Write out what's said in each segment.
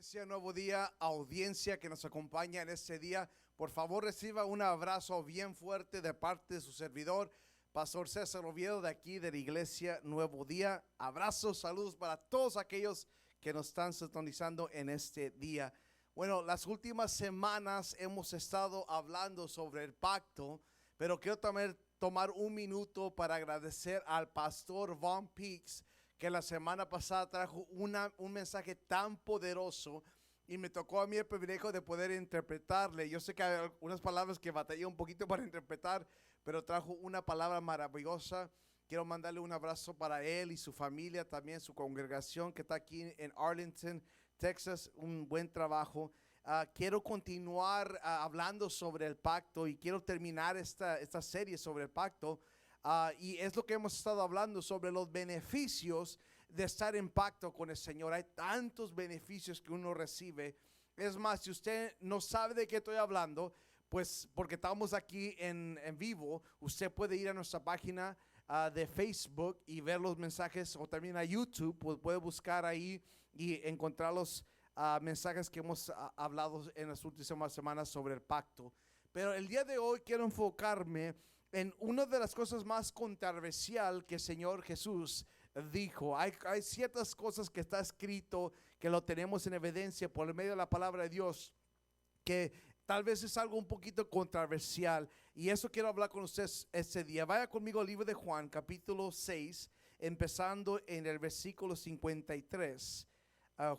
Iglesia Nuevo Día, audiencia que nos acompaña en este día, por favor reciba un abrazo bien fuerte de parte de su servidor, Pastor César Oviedo, de aquí de la Iglesia Nuevo Día. Abrazos, saludos para todos aquellos que nos están sintonizando en este día. Bueno, las últimas semanas hemos estado hablando sobre el pacto, pero quiero tomar un minuto para agradecer al Pastor Von Peaks, que la semana pasada trajo un mensaje tan poderoso y me tocó a mí el privilegio de poder interpretarle. Yo sé que hay algunas palabras que batallé un poquito para interpretar, pero trajo una palabra maravillosa. Quiero mandarle un abrazo para él y su familia, también su congregación que está aquí en Arlington, Texas. Un buen trabajo. Quiero continuar hablando sobre el pacto y quiero terminar esta serie sobre el pacto. Y es lo que hemos estado hablando sobre los beneficios de estar en pacto con el Señor. Hay tantos beneficios que uno recibe. Es más, si usted no sabe de qué estoy hablando, pues porque estamos aquí en vivo, usted puede ir a nuestra página de Facebook y ver los mensajes, o también a YouTube, pues puede buscar ahí y encontrar los mensajes que hemos hablado en las últimas semanas sobre el pacto. Pero el día de hoy quiero enfocarme en una de las cosas más controversial que el Señor Jesús dijo. Hay ciertas cosas que está escrito, que lo tenemos en evidencia por medio de la palabra de Dios, que tal vez es algo un poquito controversial, y eso quiero hablar con ustedes este día. Vaya conmigo al libro de Juan, capítulo 6, empezando en el versículo 53.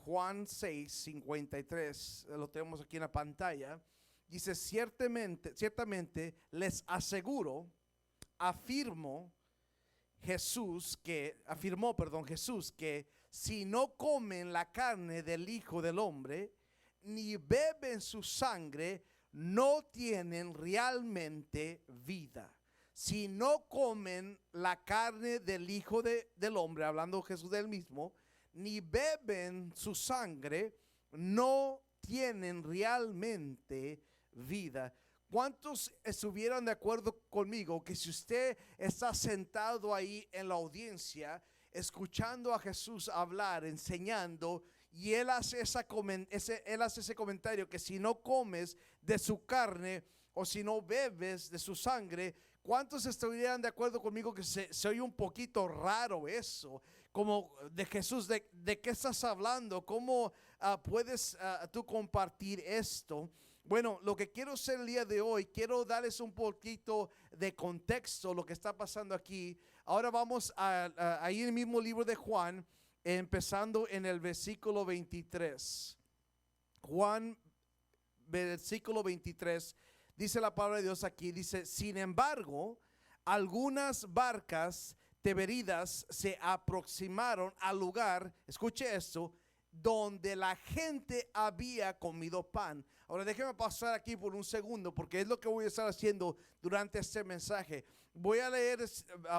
Juan 6, 53, lo tenemos aquí en la pantalla. Dice: ciertamente les aseguro, afirmó Jesús que si no comen la carne del Hijo del Hombre, ni beben su sangre, no tienen realmente vida. Si no comen la carne del Hijo del Hombre, hablando Jesús del mismo, ni beben su sangre, no tienen realmente vida. ¿Cuántos estuvieron de acuerdo conmigo que si usted está sentado ahí en la audiencia, escuchando a Jesús hablar, enseñando, y él hace ese comentario que si no comes de su carne o si no bebes de su sangre, cuántos estuvieran de acuerdo conmigo que se oye un poquito raro eso? Como de Jesús, ¿de qué estás hablando? ¿Cómo puedes tú compartir esto? Bueno, lo que quiero hacer el día de hoy, quiero darles un poquito de contexto, lo que está pasando aquí. Ahora vamos ahí en el mismo libro de Juan, empezando en el versículo 23. Juan, versículo 23, dice la palabra de Dios aquí, dice: sin embargo, algunas barcas teberidas se aproximaron al lugar, escuche esto, donde la gente había comido pan. Ahora déjeme pasar aquí por un segundo, porque es lo que voy a estar haciendo durante este mensaje. Voy a leer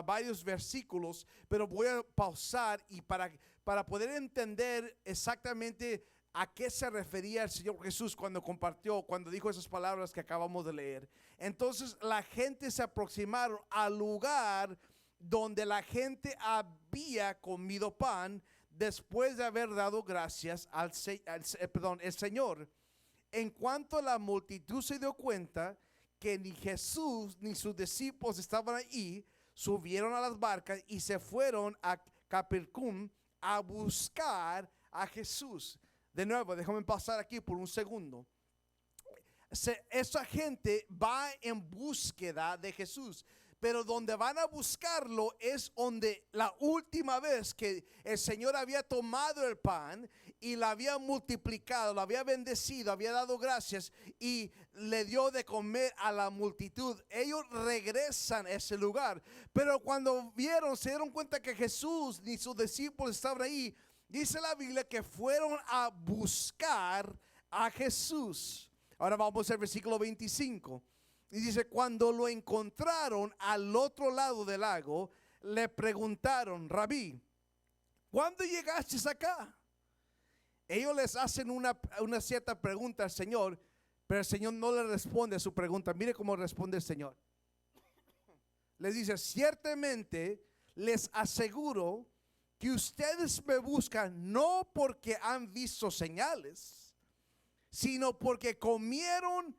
varios versículos, pero voy a pausar y para poder entender exactamente a qué se refería el Señor Jesús cuando dijo esas palabras que acabamos de leer. Entonces la gente se aproximaron al lugar donde la gente había comido pan después de haber dado gracias el Señor. En cuanto la multitud se dio cuenta que ni Jesús ni sus discípulos estaban ahí, subieron a las barcas y se fueron a Capernaum a buscar a Jesús. De nuevo, déjame pasar aquí por un segundo. Esa gente va en búsqueda de Jesús, pero donde van a buscarlo es donde la última vez que el Señor había tomado el pan y lo había multiplicado, lo había bendecido, había dado gracias y le dio de comer a la multitud. Ellos regresan a ese lugar, pero cuando se dieron cuenta que Jesús ni sus discípulos estaban ahí, dice la Biblia que fueron a buscar a Jesús. Ahora vamos al versículo 25. Y dice: cuando lo encontraron al otro lado del lago, le preguntaron: Rabí, ¿cuándo llegaste acá? Ellos les hacen una cierta pregunta al Señor, pero el Señor no le responde a su pregunta. Mire cómo responde el Señor. Les dice: ciertamente les aseguro que ustedes me buscan no porque han visto señales, sino porque comieron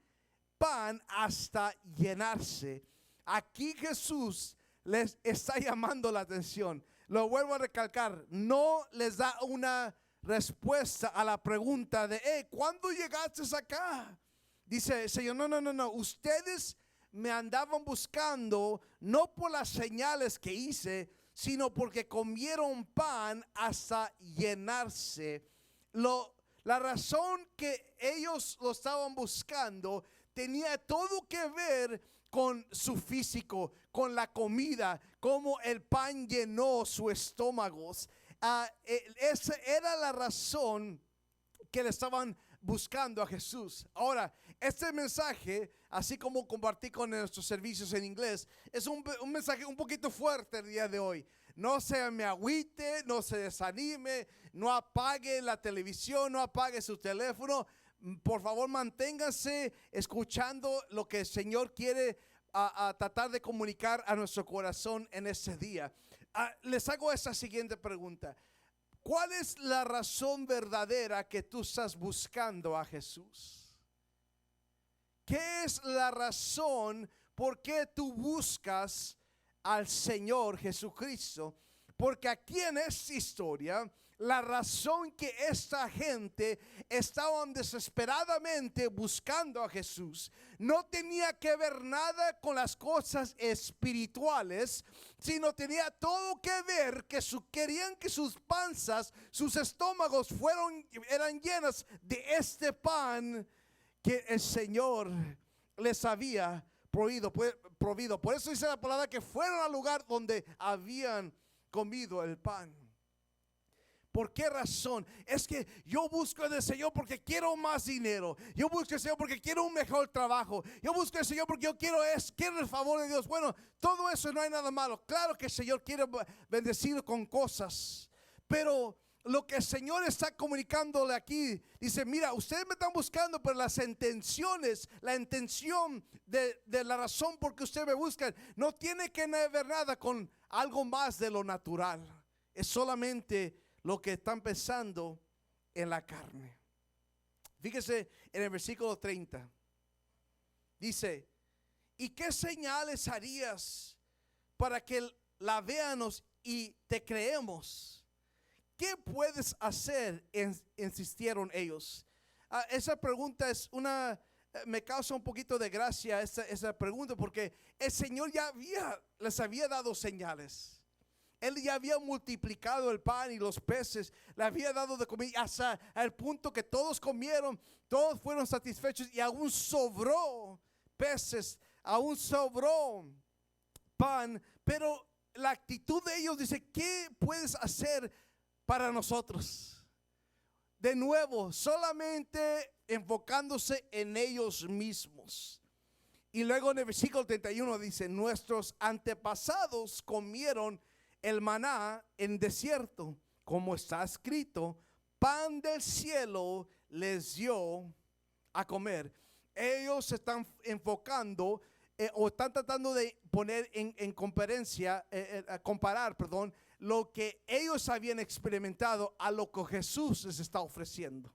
pan hasta llenarse. Aquí Jesús les está llamando la atención. Lo vuelvo a recalcar, no les da una respuesta a la pregunta de, ¿cuándo llegaste acá? Dice el Señor, no, ustedes me andaban buscando no por las señales que hice, sino porque comieron pan hasta llenarse. La razón que ellos lo estaban buscando tenía todo que ver con su físico, con la comida, como el pan llenó su estómago. Esa era la razón que le estaban buscando a Jesús. Ahora, este mensaje, así como compartí con nuestros servicios en inglés, es un mensaje un poquito fuerte el día de hoy. No se me agüite, no se desanime, no apague la televisión, no apague su teléfono. Por favor, manténgase escuchando lo que el Señor quiere a tratar de comunicar a nuestro corazón en ese día. Les hago esta siguiente pregunta. ¿Cuál es la razón verdadera que tú estás buscando a Jesús? ¿Qué es la razón por qué tú buscas al Señor Jesucristo? Porque aquí en esta historia, la razón que esta gente estaban desesperadamente buscando a Jesús no tenía que ver nada con las cosas espirituales, sino tenía todo que ver que querían que sus panzas, sus estómagos eran llenas de este pan que el Señor les había provido. Por eso dice la palabra que fueron al lugar donde habían comido el pan. ¿Por qué razón? Es que yo busco al Señor porque quiero más dinero. Yo busco al Señor porque quiero un mejor trabajo. Yo busco al Señor porque yo quiero el favor de Dios. Bueno, todo eso no hay nada malo. Claro que el Señor quiere bendecir con cosas, pero lo que el Señor está comunicándole aquí, dice, mira, ustedes me están buscando, pero la intención de la razón por que ustedes me buscan no tiene que ver nada con algo más de lo natural. Es solamente lo que están pensando en la carne. Fíjese en el versículo 30. Dice, ¿y qué señales harías para que la veamos y te creemos? ¿Qué puedes hacer? Insistieron ellos. Esa pregunta me causa un poquito de gracia esa pregunta, porque el Señor les había dado señales. Él ya había multiplicado el pan y los peces, le había dado de comer hasta el punto que todos comieron, todos fueron satisfechos y aún sobró peces, aún sobró pan. Pero la actitud de ellos dice, ¿qué puedes hacer para nosotros? De nuevo, solamente enfocándose en ellos mismos. Y luego en el versículo 31 dice, nuestros antepasados comieron el maná en desierto, como está escrito, pan del cielo les dio a comer. Ellos se están enfocando o están tratando de poner en comparar, lo que ellos habían experimentado a lo que Jesús les está ofreciendo.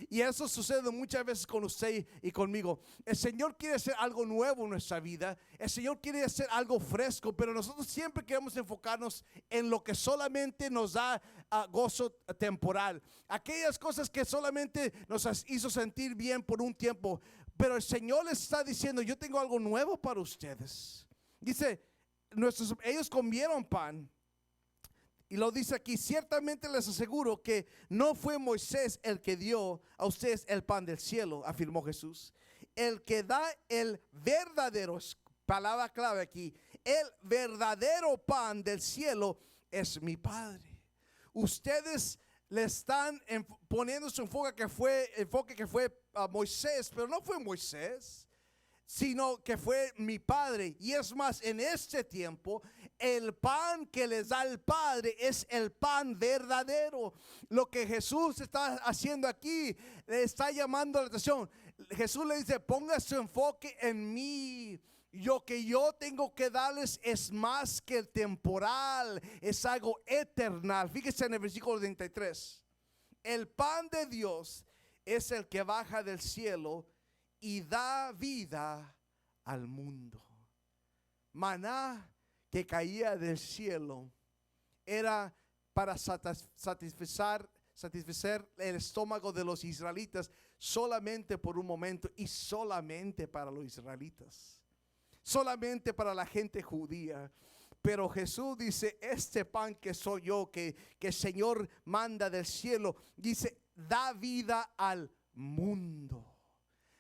Y eso sucede muchas veces con usted y conmigo. El Señor quiere hacer algo nuevo en nuestra vida. El Señor quiere hacer algo fresco, pero nosotros siempre queremos enfocarnos en lo que solamente nos da gozo temporal. Aquellas cosas que solamente nos hizo sentir bien por un tiempo. Pero el Señor les está diciendo, yo tengo algo nuevo para ustedes. Dice, ellos comieron pan. Y lo dice aquí, ciertamente les aseguro que no fue Moisés el que dio a ustedes el pan del cielo, afirmó Jesús. El que da el verdadero, palabra clave aquí, el verdadero pan del cielo es mi Padre. Ustedes le están poniendo su enfoque que fue Moisés, pero no fue Moisés, sino que fue mi Padre. Y es más, en este tiempo el pan que les da el Padre es el pan verdadero. Lo que Jesús está haciendo aquí, le está llamando la atención. Jesús le dice, ponga su enfoque en mí. Lo que yo tengo que darles es más que el temporal, es algo eternal. Fíjese en el versículo 33. El pan de Dios es el que baja del cielo y da vida al mundo. Maná que caía del cielo era para satisfacer el estómago de los israelitas solamente por un momento y solamente para los israelitas. Solamente para la gente judía. Pero Jesús dice, este pan que soy yo, que el Señor manda del cielo, dice, da vida al mundo.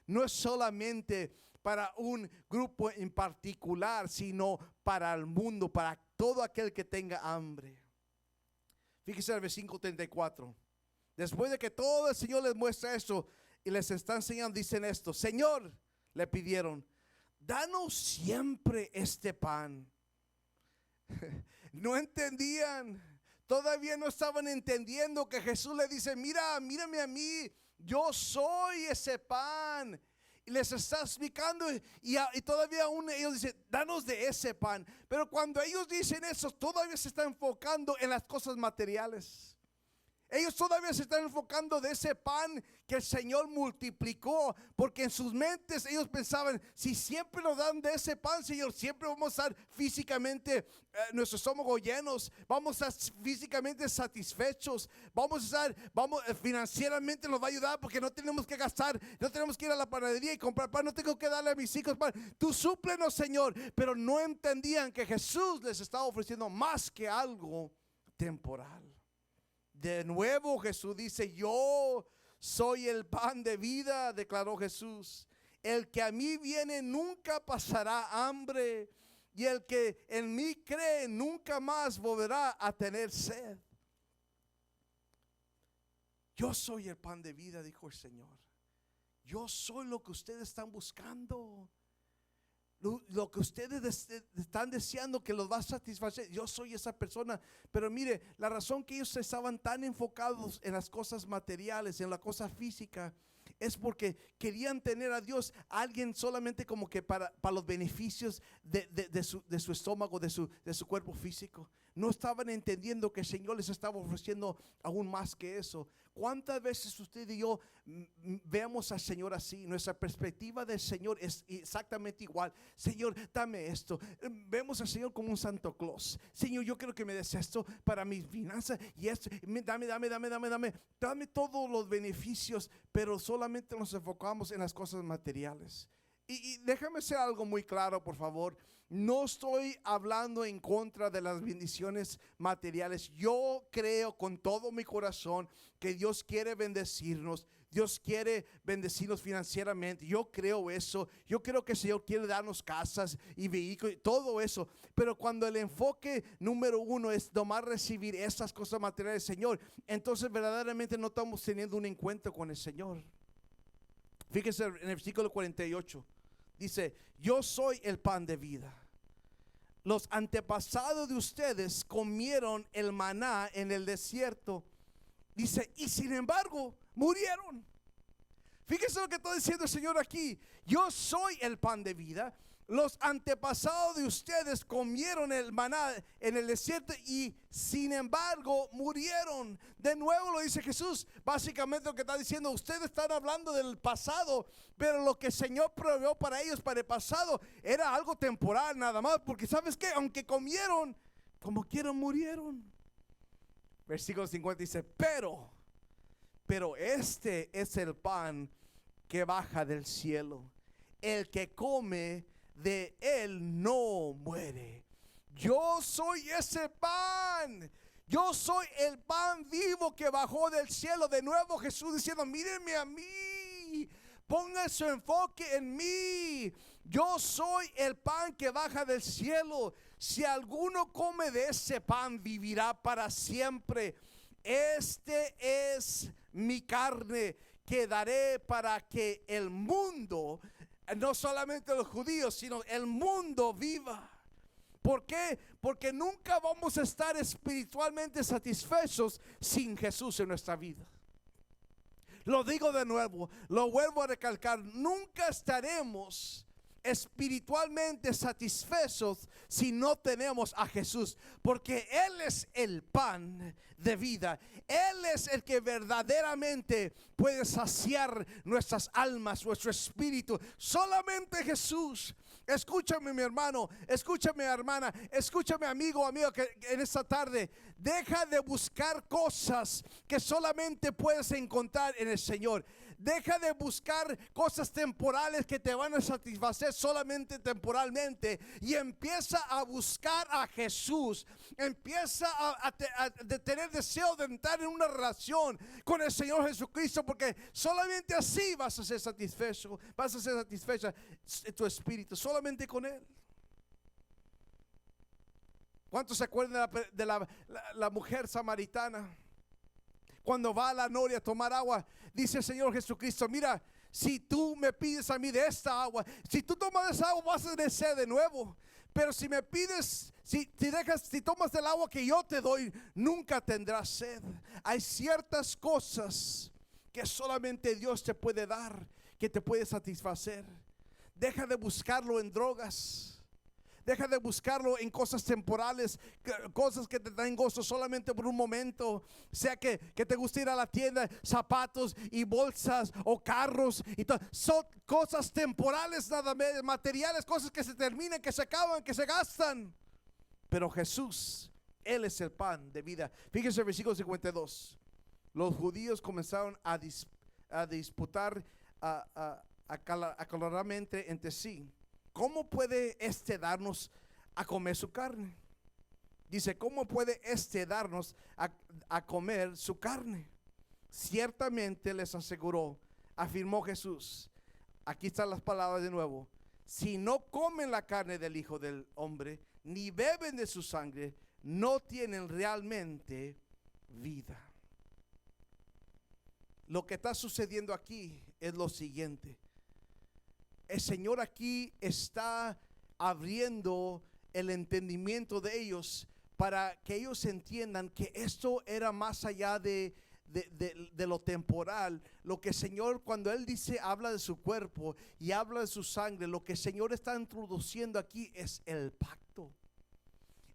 No es solamente para un grupo en particular, sino para el mundo, para todo aquel que tenga hambre. Fíjese el versículo 34. Después de que todo el Señor les muestra eso y les está enseñando, dicen esto: Señor, le pidieron, danos siempre este pan. No entendían, todavía no estaban entendiendo que Jesús le dice, mírame a mí, yo soy ese pan. Y les está explicando y todavía aún ellos dicen, danos de ese pan. Pero cuando ellos dicen eso, todavía se están enfocando en las cosas materiales. Ellos todavía se están enfocando de ese pan que el Señor multiplicó, porque en sus mentes ellos pensaban, si siempre nos dan de ese pan, Señor, siempre vamos a estar físicamente nuestro estómago llenos, vamos a estar físicamente satisfechos, financieramente nos va a ayudar porque no tenemos que gastar, no tenemos que ir a la panadería y comprar pan, no tengo que darle a mis hijos pan, tú súplenos, Señor. Pero no entendían que Jesús les estaba ofreciendo más que algo temporal. De nuevo Jesús dice, yo soy el pan de vida, declaró Jesús. El que a mí viene nunca pasará hambre, y el que en mí cree nunca más volverá a tener sed. Yo soy el pan de vida, dijo el Señor. Yo soy lo que ustedes están buscando. Lo que ustedes están deseando que los va a satisfacer, yo soy esa persona. Pero mire, la razón que ellos estaban tan enfocados en las cosas materiales, en la cosa física, es porque querían tener a Dios, a alguien solamente como que para los beneficios de su estómago, de su cuerpo físico. No estaban entendiendo que el Señor les estaba ofreciendo aún más que eso. ¿Cuántas veces usted y yo vemos al Señor así? Nuestra perspectiva del Señor es exactamente igual. Señor, dame esto. Vemos al Señor como un Santo Claus. Señor, yo quiero que me des esto para mis finanzas y esto. Dame todos los beneficios, pero solamente nos enfocamos en las cosas materiales. Y déjame ser algo muy claro, por favor. No estoy hablando en contra de las bendiciones materiales. Yo creo con todo mi corazón que Dios quiere bendecirnos. Dios quiere bendecirnos financieramente. Yo creo eso. Yo creo que el Señor quiere darnos casas y vehículos, todo eso. Pero cuando el enfoque número uno es nomás recibir esas cosas materiales del Señor, entonces verdaderamente no estamos teniendo un encuentro con el Señor. Fíjense en el versículo 48. Dice, yo soy el pan de vida. Los antepasados de ustedes comieron el maná en el desierto. Dice, y sin embargo murieron. Fíjese lo que está diciendo el Señor aquí. Yo soy el pan de vida. Los antepasados de ustedes comieron el maná en el desierto y sin embargo murieron. De nuevo lo dice Jesús. Básicamente lo que está diciendo, ustedes están hablando del pasado, pero lo que el Señor proveyó para ellos para el pasado era algo temporal nada más. Porque ¿sabes qué? Aunque comieron, como quieran murieron. Versículo 50 dice, pero este es el pan que baja del cielo. El que come de él no muere. Yo soy ese pan. Yo soy el pan vivo que bajó del cielo. De nuevo Jesús diciendo, mírenme a mí, pongan su enfoque en mí. Yo soy el pan que baja del cielo. Si alguno come de ese pan, vivirá para siempre. Este es mi carne que daré para que el mundo, no solamente los judíos, sino el mundo viva. ¿Por qué? Porque nunca vamos a estar espiritualmente satisfechos sin Jesús en nuestra vida. Lo digo de nuevo, lo vuelvo a recalcar, nunca estaremos espiritualmente satisfechos si no tenemos a Jesús, porque Él es el pan de vida. Él es el que verdaderamente puede saciar nuestras almas, nuestro espíritu. Solamente Jesús. Escúchame, mi hermano, escúchame, hermana, escúchame, amigo, que en esta tarde deja de buscar cosas que solamente puedes encontrar en el Señor. Deja de buscar cosas temporales que te van a satisfacer solamente temporalmente y empieza a buscar a Jesús. Empieza a tener deseo de entrar en una relación con el Señor Jesucristo, porque solamente así vas a ser satisfecho, vas a ser satisfecha tu espíritu, solamente con Él. ¿Cuántos se acuerdan de la mujer samaritana? Cuando va a la noria a tomar agua, dice el Señor Jesucristo: mira, si tú me pides a mí de esta agua, si tú tomas esa agua, vas a tener sed de nuevo. Pero si me pides, si tomas del agua que yo te doy, nunca tendrás sed. Hay ciertas cosas que solamente Dios te puede dar, que te puede satisfacer. Deja de buscarlo en drogas. Deja de buscarlo en cosas temporales, cosas que te dan gozo solamente por un momento. Sea que te gusta ir a la tienda, zapatos y bolsas o carros y todo. Son cosas temporales, nada más, materiales, cosas que se terminan, que se acaban, que se gastan. Pero Jesús, Él es el pan de vida. Fíjense el versículo 52. Los judíos comenzaron a disputar acaloradamente entre sí: ¿cómo puede darnos a comer su carne? Dice: ¿cómo puede darnos a comer su carne? Ciertamente les aseguró, afirmó Jesús. Aquí están las palabras de nuevo: si no comen la carne del Hijo del Hombre, ni beben de su sangre, no tienen realmente vida. Lo que está sucediendo aquí es lo siguiente: el Señor aquí está abriendo el entendimiento de ellos para que ellos entiendan que esto era más allá de lo temporal. Lo que el Señor, cuando Él dice, habla de su cuerpo y habla de su sangre, lo que el Señor está introduciendo aquí es el pacto.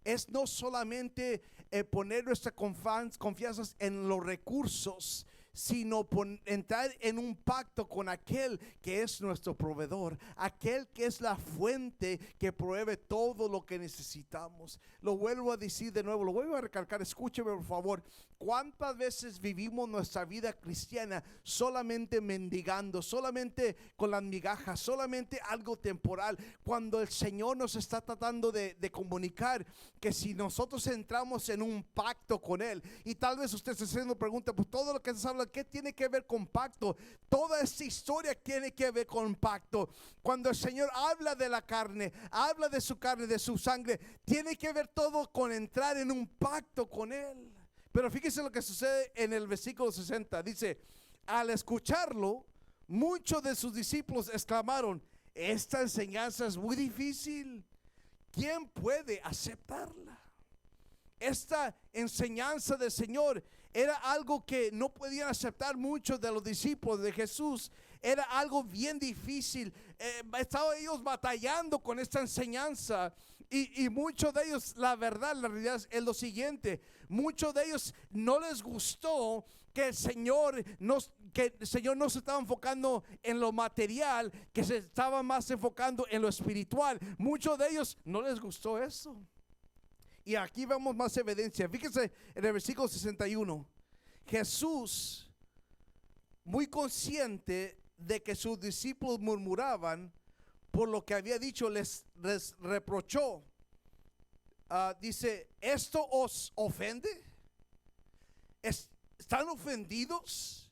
Es no solamente poner nuestra confianza en los recursos, sino entrar en un pacto con aquel que es nuestro proveedor, aquel que es la fuente que provee todo lo que necesitamos. Lo vuelvo a decir de nuevo, lo vuelvo a recalcar, escúcheme por favor. ¿Cuántas veces vivimos nuestra vida cristiana solamente mendigando, solamente con las migajas, solamente algo temporal, cuando el Señor nos está tratando de comunicar que si nosotros entramos en un pacto con Él? Y tal vez usted se esté haciendo pregunta: pues todo lo que se habla, ¿qué tiene que ver con pacto? Toda esta historia tiene que ver con pacto. Cuando el Señor habla de la carne, habla de su carne, de su sangre, tiene que ver todo con entrar en un pacto con Él. Pero fíjese lo que sucede en el versículo 60. Dice: al escucharlo, muchos de sus discípulos exclamaron: esta enseñanza es muy difícil, ¿quién puede aceptarla? Esta enseñanza del Señor era algo que no podían aceptar muchos de los discípulos de Jesús. Era algo bien difícil. Estaban ellos batallando con esta enseñanza. Y muchos de ellos, la realidad es lo siguiente: muchos de ellos no les gustó que el Señor no se estaba enfocando en lo material, que se estaba más enfocando en lo espiritual. Muchos de ellos no les gustó eso. Y aquí vemos más evidencia. Fíjense en el versículo 61. Jesús, muy consciente de que sus discípulos murmuraban por lo que había dicho, les reprochó. Dice: ¿esto os ofende? ¿Están ofendidos?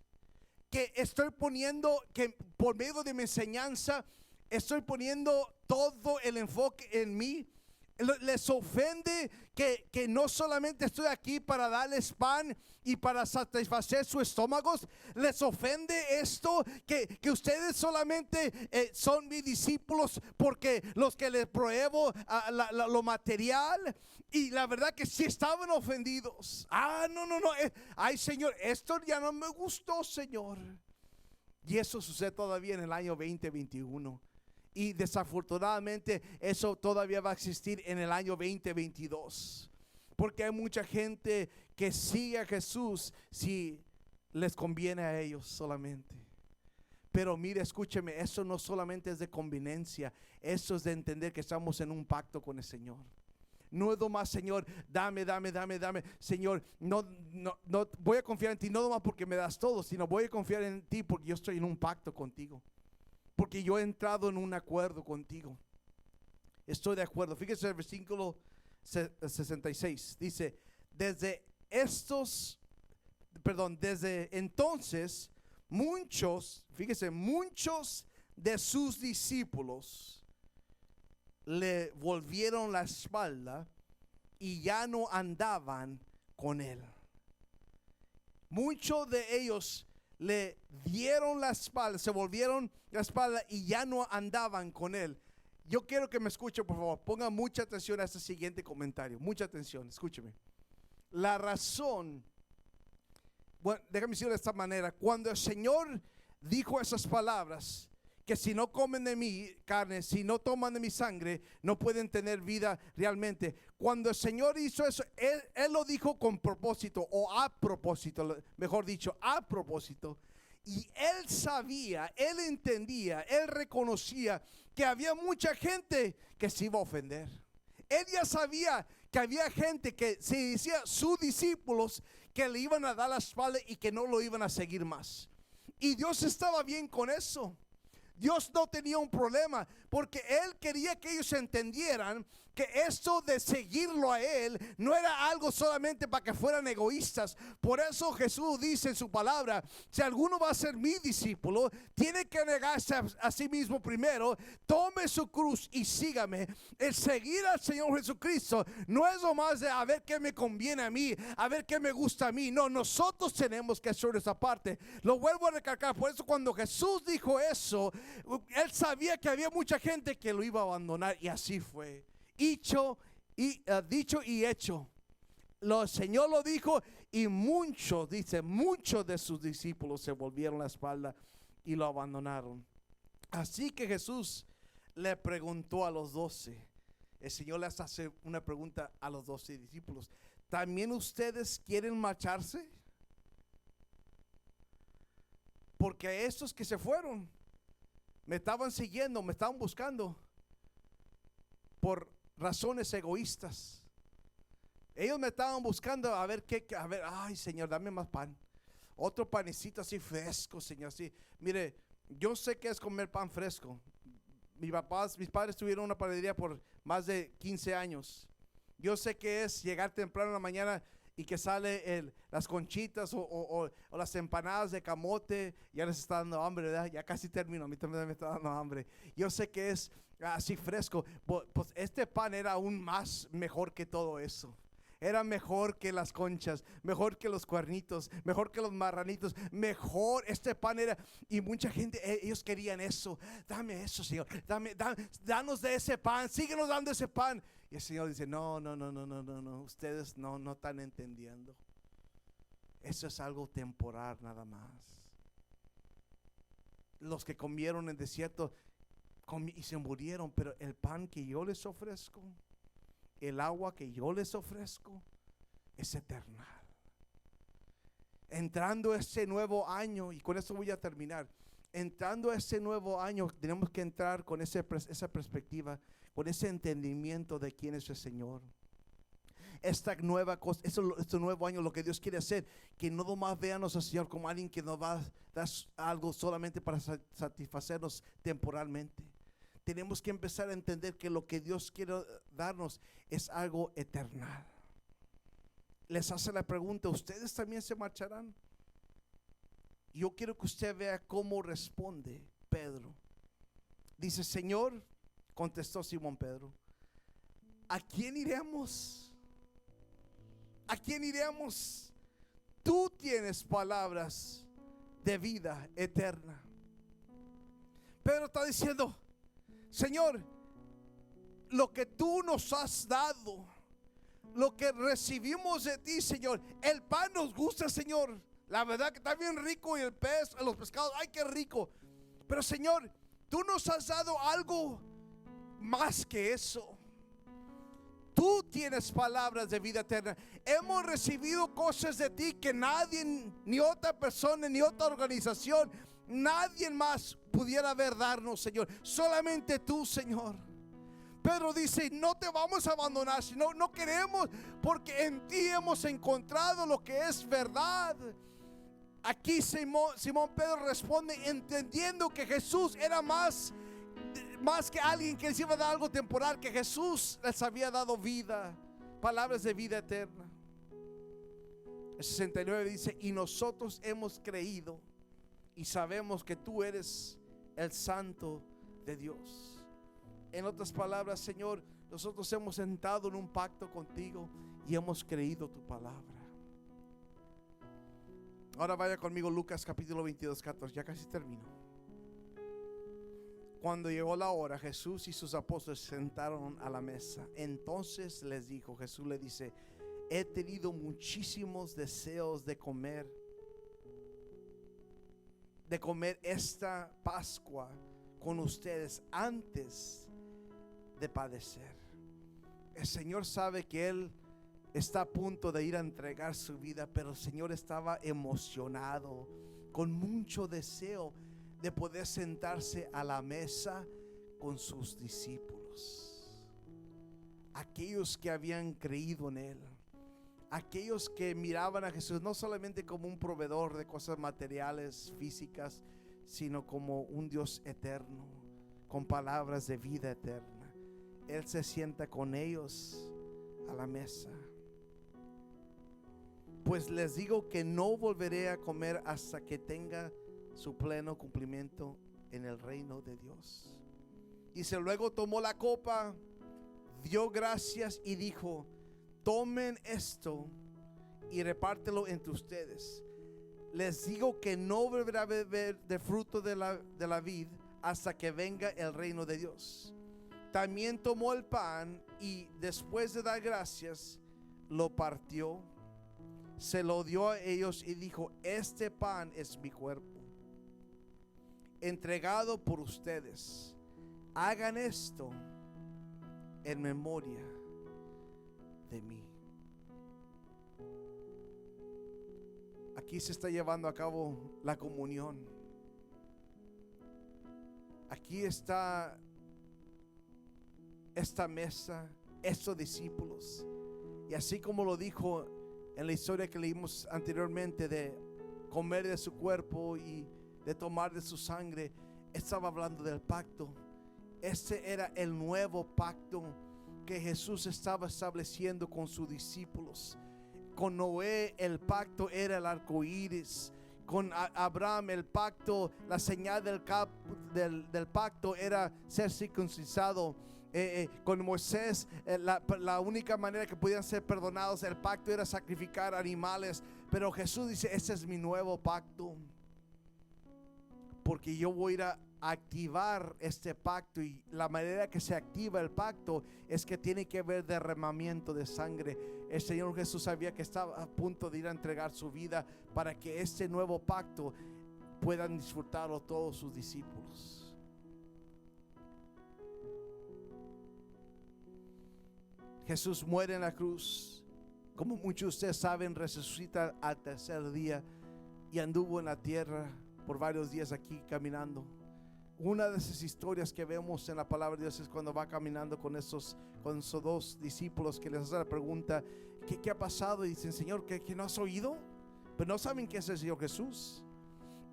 Que estoy poniendo, que por medio de mi enseñanza estoy poniendo todo el enfoque en mí. ¿Les ofende que no solamente estoy aquí para darles pan y para satisfacer sus estómagos? ¿Les ofende esto que ustedes solamente son mis discípulos porque los que les pruebo lo material? Y la verdad que sí estaban ofendidos. No. Ay, Señor, esto ya no me gustó, Señor. Y eso sucede todavía en el año 2021. Y desafortunadamente eso todavía va a existir en el año 2022. Porque hay mucha gente que sigue a Jesús si les conviene a ellos solamente. Pero mire, escúcheme, eso no solamente es de conveniencia, eso es de entender que estamos en un pacto con el Señor. No es nomás, Señor, dame. Señor, no voy a confiar en ti, no nomás porque me das todo, sino voy a confiar en ti porque yo estoy en un pacto contigo. Porque yo he entrado en un acuerdo contigo. Estoy de acuerdo. Fíjese el versículo 66. Dice, desde entonces, muchos de sus discípulos le volvieron la espalda y ya no andaban con él. Muchos de ellos le dieron la espalda, se volvieron la espalda y ya no andaban con él. Yo quiero que me escuche, por favor. Ponga mucha atención a este siguiente comentario. Mucha atención, escúcheme. La razón, bueno, déjame decirlo de esta manera. Cuando el Señor dijo esas palabras, que si no comen de mi carne, si no toman de mi sangre, no pueden tener vida realmente. Cuando el Señor hizo eso, Él lo dijo con propósito, o a propósito, mejor dicho, a propósito. Y Él sabía, Él entendía, Él reconocía que había mucha gente que se iba a ofender. Él ya sabía que había gente que se decía sus discípulos que le iban a dar la espalda y que no lo iban a seguir más. Y Dios estaba bien con eso. Dios no tenía un problema porque Él quería que ellos entendieran que esto de seguirlo a Él no era algo solamente para que fueran egoístas. Por eso Jesús dice en su palabra, si alguno va a ser mi discípulo, tiene que negarse a sí mismo primero, tome su cruz y sígame. El seguir al Señor Jesucristo no es nomás de a ver qué me conviene a mí, a ver qué me gusta a mí. No, nosotros tenemos que hacer esa parte. Lo vuelvo a recalcar. Por eso cuando Jesús dijo eso, Él sabía que había mucha gente que lo iba a abandonar, y así fue. Dicho y hecho. El Señor lo dijo, y muchos de sus discípulos se volvieron la espalda y lo abandonaron. Así que Jesús le preguntó a los 12. El Señor les hace una pregunta a los 12 discípulos: ¿también ustedes quieren marcharse? Porque a estos que se fueron me estaban siguiendo, me estaban buscando por razones egoístas. Ellos me estaban buscando a ver ay, Señor, dame más pan, otro panecito así fresco, Señor, así. Mire, yo sé que es comer pan fresco. Mis padres tuvieron una panadería por más de 15 años. Yo sé que es llegar temprano en la mañana y que sale las conchitas o las empanadas de camote. Ya les está dando hambre, ¿verdad? Ya casi termino, a mí también me está dando hambre. Yo sé que es así fresco. Pues este pan era aún más mejor que todo eso. Era mejor que las conchas, mejor que los cuernitos, mejor que los marranitos, mejor este pan era. Y mucha gente, ellos querían eso. Dame eso, Señor, danos de ese pan, síguenos dando ese pan. Y el Señor dice, no, ustedes no están entendiendo. Eso es algo temporal nada más. Los que comieron en el desierto y se murieron, pero el pan que yo les ofrezco, el agua que yo les ofrezco, es eterna. Entrando este nuevo año, y con eso voy a terminar. Entrando a este nuevo año, tenemos que entrar con esa perspectiva, con ese entendimiento de quién es el Señor. Esta nueva cosa, este nuevo año, lo que Dios quiere hacer, que no nomás veanos al Señor como alguien que nos va a dar algo solamente para satisfacernos temporalmente. Tenemos que empezar a entender que lo que Dios quiere darnos es algo eternal. Les hace la pregunta, ¿ustedes también se marcharán? Yo quiero que usted vea cómo responde Pedro. Dice, Señor, contestó Simón Pedro, ¿a quién iremos? ¿A quién iremos? Tú tienes palabras de vida eterna. Pedro está diciendo, Señor, lo que tú nos has dado, lo que recibimos de ti, Señor, el pan nos gusta, Señor. La verdad que está bien rico, y el pez, los pescados, ay, qué rico. Pero Señor, tú nos has dado algo más que eso. Tú tienes palabras de vida eterna. Hemos recibido cosas de ti que nadie, ni otra persona, ni otra organización, nadie más pudiera haber darnos, Señor. Solamente tú, Señor. Pedro dice, no te vamos a abandonar, sino no queremos, porque en ti hemos encontrado lo que es verdad. Aquí Simón Pedro responde entendiendo que Jesús era más que alguien que les iba a dar algo temporal, que Jesús les había dado vida, palabras de vida eterna. El 69 dice, y nosotros hemos creído y sabemos que tú eres el Santo de Dios. En otras palabras, Señor, nosotros hemos entrado en un pacto contigo y hemos creído tu palabra. Ahora vaya conmigo Lucas capítulo 22, 14, ya casi termino. Cuando llegó la hora, Jesús y sus apóstoles se sentaron a la mesa. Entonces les dijo, Jesús le dice, he tenido muchísimos deseos de comer esta Pascua con ustedes antes de padecer. El Señor sabe que Él está a punto de ir a entregar su vida, pero el Señor estaba emocionado, con mucho deseo de poder sentarse a la mesa con sus discípulos, aquellos que habían creído en Él, aquellos que miraban a Jesús no solamente como un proveedor de cosas materiales, físicas, sino como un Dios eterno, con palabras de vida eterna. Él se sienta con ellos a la mesa. Pues les digo que no volveré a comer hasta que tenga su pleno cumplimiento en el reino de Dios. Dice, luego tomó la copa, dio gracias y dijo, tomen esto y repártelo entre ustedes. Les digo que no volverá a beber de fruto de la vid hasta que venga el reino de Dios. También tomó el pan y después de dar gracias, lo partió, se lo dio a ellos y dijo, este pan es mi cuerpo, entregado por ustedes. Hagan esto en memoria de mí. Aquí se está llevando a cabo la comunión. Aquí está esta mesa, estos discípulos. Y así como lo dijo en la historia que leímos anteriormente, de comer de su cuerpo y de tomar de su sangre, estaba hablando del pacto. Este era el nuevo pacto que Jesús estaba estableciendo con sus discípulos. Con Noé el pacto era el arco iris. Con Abraham el pacto, la señal del pacto era ser circuncidado. Con Moisés la única manera que podían ser perdonados el pacto era sacrificar animales. Pero Jesús dice, ese es mi nuevo pacto, porque yo voy a ir a activar este pacto, y la manera que se activa el pacto es que tiene que haber derramamiento de sangre. El Señor Jesús sabía que estaba a punto de ir a entregar su vida para que este nuevo pacto puedan disfrutarlo todos sus discípulos. Jesús muere en la cruz, como muchos de ustedes saben, resucita al tercer día y anduvo en la tierra por varios días aquí caminando. Una de esas historias que vemos en la palabra de Dios es cuando va caminando con esos dos discípulos, que les hace la pregunta, ¿qué ha pasado? Y dicen, Señor, ¿que no has oído? Pero no saben que es el Señor Jesús.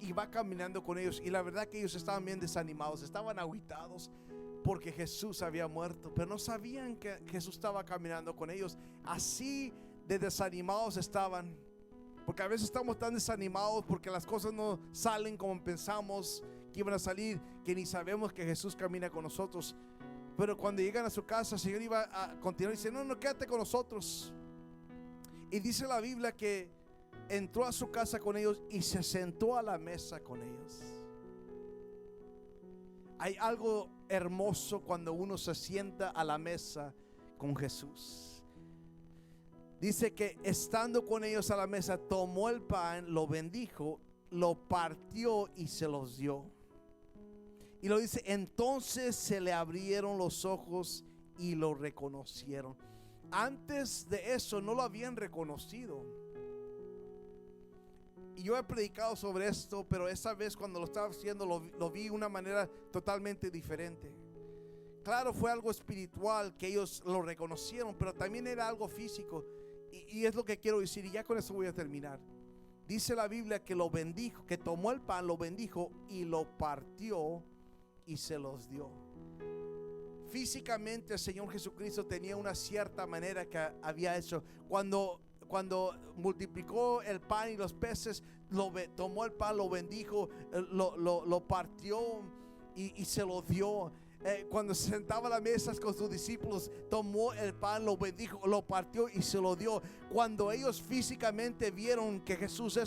Y va caminando con ellos, y la verdad que ellos estaban bien desanimados, estaban agüitados porque Jesús había muerto, pero no sabían que Jesús estaba caminando con ellos. Así de desanimados estaban, porque a veces estamos tan desanimados porque las cosas no salen como pensamos que iban a salir, que ni sabemos que Jesús camina con nosotros. Pero cuando llegan a su casa, el Señor iba a continuar y dice, no, quédate con nosotros. Y dice la Biblia que entró a su casa con ellos y se sentó a la mesa con ellos. Hay algo hermoso cuando uno se sienta a la mesa con Jesús. Dice que estando con ellos a la mesa, tomó el pan, lo bendijo, lo partió y se los dio. Y lo dice, entonces se le abrieron los ojos y lo reconocieron. Antes de eso no lo habían reconocido. Y yo he predicado sobre esto, pero esa vez cuando lo estaba haciendo lo vi de una manera totalmente diferente. Claro, fue algo espiritual que ellos lo reconocieron, pero también era algo físico. Y es lo que quiero decir, y ya con eso voy a terminar. Dice la Biblia que lo bendijo, que tomó el pan, lo bendijo y lo partió y se los dio. Físicamente el Señor Jesucristo tenía una cierta manera que había hecho. Cuando multiplicó el pan y los peces, tomó el pan, lo bendijo, lo partió y se lo dio. Cuando se sentaba a la mesa con sus discípulos, tomó el pan, lo bendijo, lo partió y se lo dio. Cuando ellos físicamente vieron que Jesús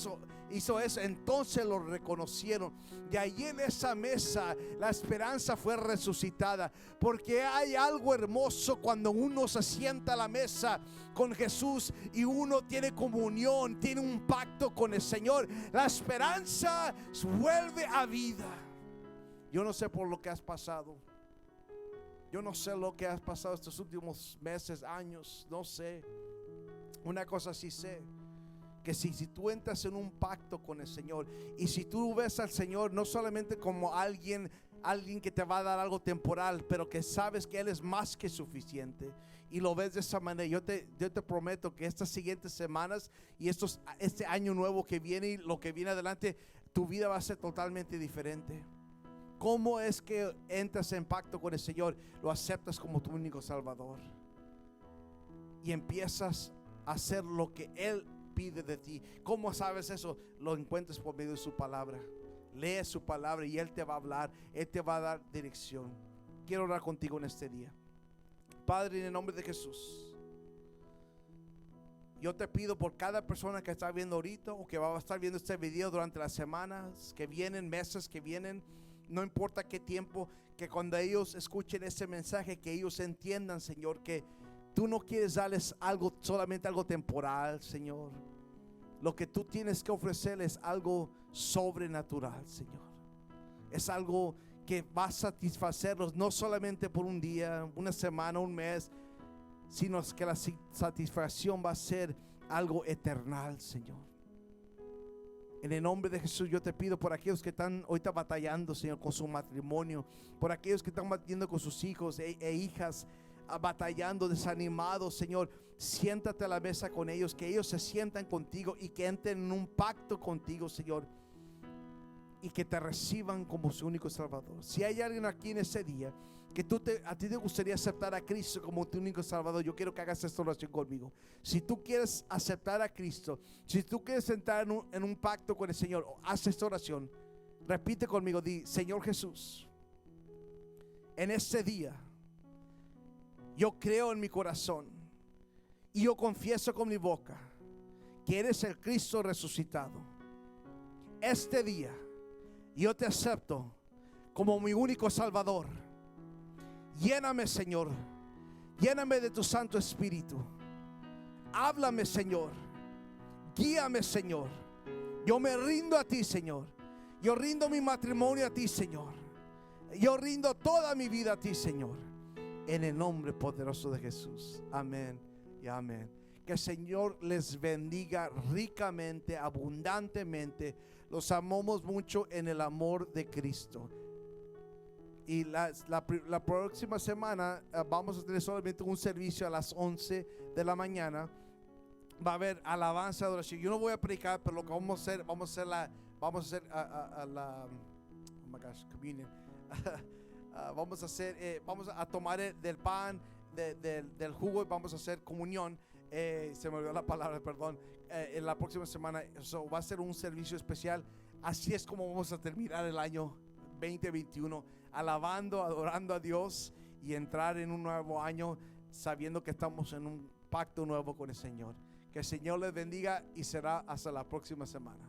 hizo eso, entonces lo reconocieron. Y allí en esa mesa la esperanza fue resucitada, porque hay algo hermoso cuando uno se sienta a la mesa con Jesús y uno tiene comunión, tiene un pacto con el Señor. La esperanza vuelve a vida. Yo no sé por lo que has pasado. Yo no sé lo que has pasado estos últimos meses, años, no sé. Una cosa sí sé, que si tú entras en un pacto con el Señor, y si tú ves al Señor no solamente como alguien que te va a dar algo temporal, pero que sabes que Él es más que suficiente, y lo ves de esa manera, yo te prometo que estas siguientes semanas y este año nuevo que viene y lo que viene adelante, tu vida va a ser totalmente diferente. ¿Cómo es que entras en pacto con el Señor? Lo aceptas como tu único Salvador y empiezas a hacer lo que Él pide de ti. ¿Cómo sabes eso? Lo encuentras por medio de su palabra. Lee su palabra y Él te va a hablar, Él te va a dar dirección. Quiero orar contigo en este día. Padre, en el nombre de Jesús, yo te pido por cada persona que está viendo ahorita o que va a estar viendo este video durante las semanas que vienen, meses que vienen, no importa qué tiempo, que cuando ellos escuchen este mensaje, que ellos entiendan, Señor, que tú no quieres darles solamente algo temporal, Señor. Lo que tú tienes que ofrecerles es algo sobrenatural, Señor. Es algo que va a satisfacerlos no solamente por un día, una semana, un mes, sino que la satisfacción va a ser algo eternal, Señor. En el nombre de Jesús yo te pido por aquellos que están ahorita batallando, Señor, con su matrimonio, por aquellos que están batallando con sus hijos e hijas, batallando, desanimados, Señor, siéntate a la mesa con ellos, que ellos se sientan contigo y que entren en un pacto contigo, Señor, y que te reciban como su único Salvador. Si hay alguien aquí en ese día que a ti te gustaría aceptar a Cristo como tu único Salvador, yo quiero que hagas esta oración conmigo. Si tú quieres aceptar a Cristo, si tú quieres entrar en un pacto con el Señor, haz esta oración. Repite conmigo, di: Señor Jesús, en este día yo creo en mi corazón y yo confieso con mi boca que eres el Cristo resucitado. Este día yo te acepto como mi único Salvador. Lléname, Señor, lléname de tu Santo Espíritu. Háblame, Señor, guíame, Señor. Yo me rindo a ti, Señor. Yo rindo mi matrimonio a ti, Señor. Yo rindo toda mi vida a ti, Señor, en el nombre poderoso de Jesús. Amén y amén. Que el Señor les bendiga ricamente, abundantemente. Los amamos mucho en el amor de Cristo. Y la próxima semana vamos a tener solamente un servicio a las 11 de la mañana. Va a haber alabanza, adoración. Yo no voy a predicar, pero lo que vamos a hacer a la oh my gosh, communion. Vamos a tomar del pan, del jugo, y vamos a hacer comunión. Se me olvidó la palabra, perdón. En la próxima semana va a ser un servicio especial. Así es como vamos a terminar el año 2021, alabando, adorando a Dios, y entrar en un nuevo año sabiendo que estamos en un pacto nuevo con el Señor. Que el Señor les bendiga y será hasta la próxima semana.